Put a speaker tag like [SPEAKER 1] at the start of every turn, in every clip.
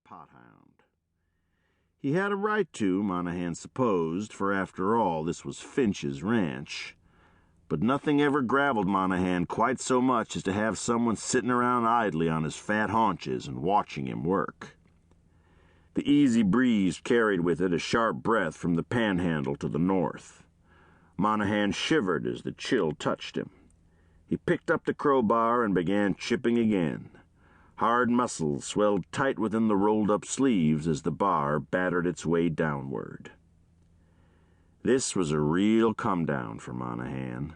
[SPEAKER 1] pothound. He had a right to, Monahan supposed, for after all, this was Finch's ranch. But nothing ever graveled Monahan quite so much as to have someone sitting around idly on his fat haunches and watching him work. The easy breeze carried with it a sharp breath from the panhandle to the north. Monahan shivered as the chill touched him. He picked up the crowbar and began chipping again. Hard muscles swelled tight within the rolled-up sleeves as the bar battered its way downward. This was a real come-down for Monahan.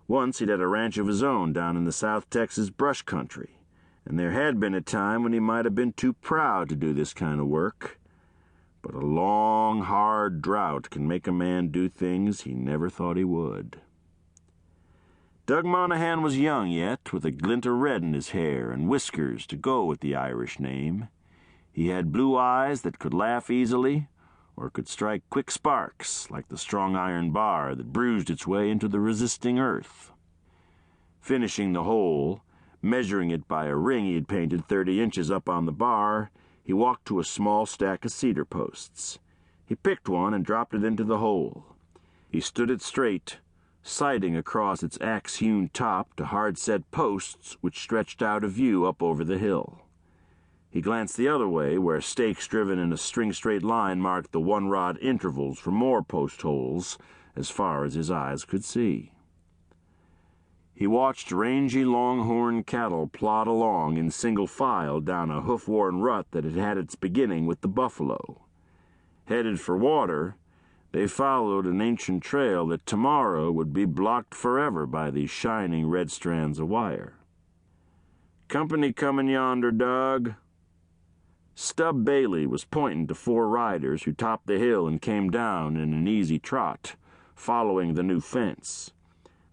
[SPEAKER 1] Once he'd had a ranch of his own down in the South Texas brush country, and there had been a time when he might have been too proud to do this kind of work. But a long, hard drought can make a man do things he never thought he would. Doug Monahan was young yet, with a glint of red in his hair and whiskers to go with the Irish name. He had blue eyes that could laugh easily, or could strike quick sparks, like the strong iron bar that bruised its way into the resisting earth. Finishing the hole, measuring it by a ring he had painted 30 inches up on the bar, he walked to a small stack of cedar posts. He picked one and dropped it into the hole. He stood it straight, sighting across its axe-hewn top to hard-set posts which stretched out of view up over the hill. He glanced the other way, where stakes driven in a string-straight line marked the one-rod intervals for more post holes as far as his eyes could see. He watched rangy longhorn cattle plod along in single file down a hoof-worn rut that had had its beginning with the buffalo. Headed for water, they followed an ancient trail that tomorrow would be blocked forever by these shining red strands of wire. "Company coming yonder, Doug." Stub Bailey was pointing to 4 riders who topped the hill and came down in an easy trot, following the new fence.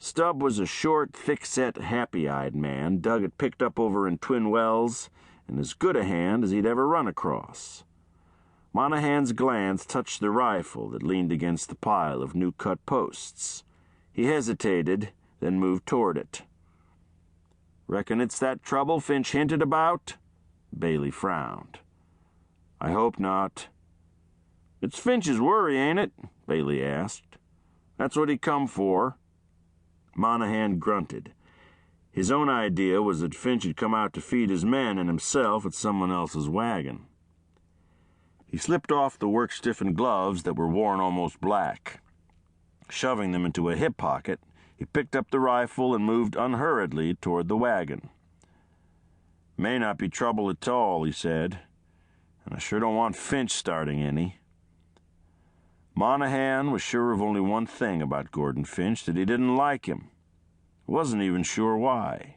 [SPEAKER 1] Stub was a short, thick-set, happy-eyed man Doug had picked up over in Twin Wells, and as good a hand as he'd ever run across. Monahan's glance touched the rifle that leaned against the pile of new-cut posts. He hesitated, then moved toward it. "Reckon it's that trouble Finch hinted about?" Bailey frowned. "I hope not." "It's Finch's worry, ain't it?" Bailey asked. "That's what he come for." Monahan grunted. His own idea was that Finch had come out to feed his men and himself at someone else's wagon. He slipped off the work-stiffened gloves that were worn almost black. Shoving them into a hip pocket, he picked up the rifle and moved unhurriedly toward the wagon. "May not be trouble at all," he said, "and I sure don't want Finch starting any." Monahan was sure of only one thing about Gordon Finch, that he didn't like him. Wasn't even sure why.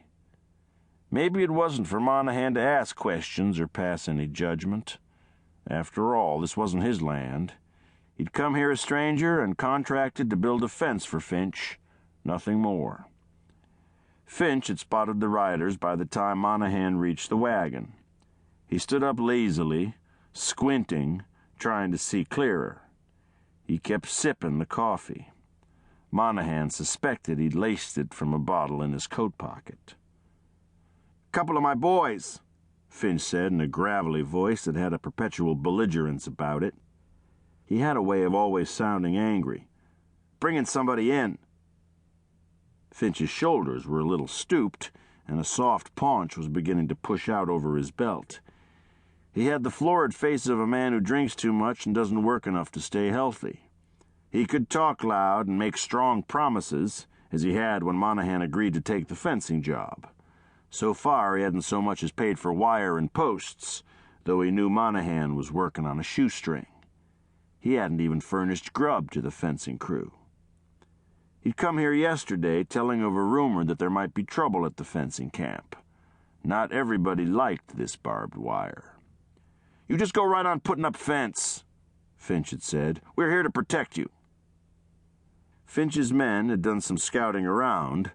[SPEAKER 1] Maybe it wasn't for Monahan to ask questions or pass any judgment. After all, this wasn't his land. He'd come here a stranger and contracted to build a fence for Finch, nothing more. Finch had spotted the riders by the time Monahan reached the wagon. He stood up lazily, squinting, trying to see clearer. He kept sipping the coffee. Monahan suspected he'd laced it from a bottle in his coat pocket. "Couple of my boys," Finch said in a gravelly voice that had a perpetual belligerence about it. He had a way of always sounding angry. "Bringing somebody in." Finch's shoulders were a little stooped, and a soft paunch was beginning to push out over his belt. He had the florid face of a man who drinks too much and doesn't work enough to stay healthy. He could talk loud and make strong promises, as he had when Monahan agreed to take the fencing job. So far, he hadn't so much as paid for wire and posts, though he knew Monahan was working on a shoestring. He hadn't even furnished grub to the fencing crew. He'd come here yesterday telling of a rumor that there might be trouble at the fencing camp. Not everybody liked this barbed wire. "You just go right on putting up fence," Finch had said. "We're here to protect you." Finch's men had done some scouting around,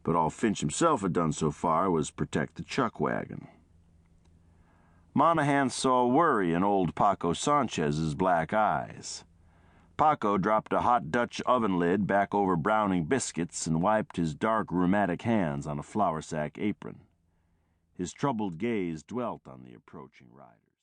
[SPEAKER 1] but all Finch himself had done so far was protect the chuck wagon. Monahan saw worry in old Paco Sanchez's black eyes. Paco dropped a hot Dutch oven lid back over browning biscuits and wiped his dark rheumatic hands on a flour sack apron. His troubled gaze dwelt on the approaching rider.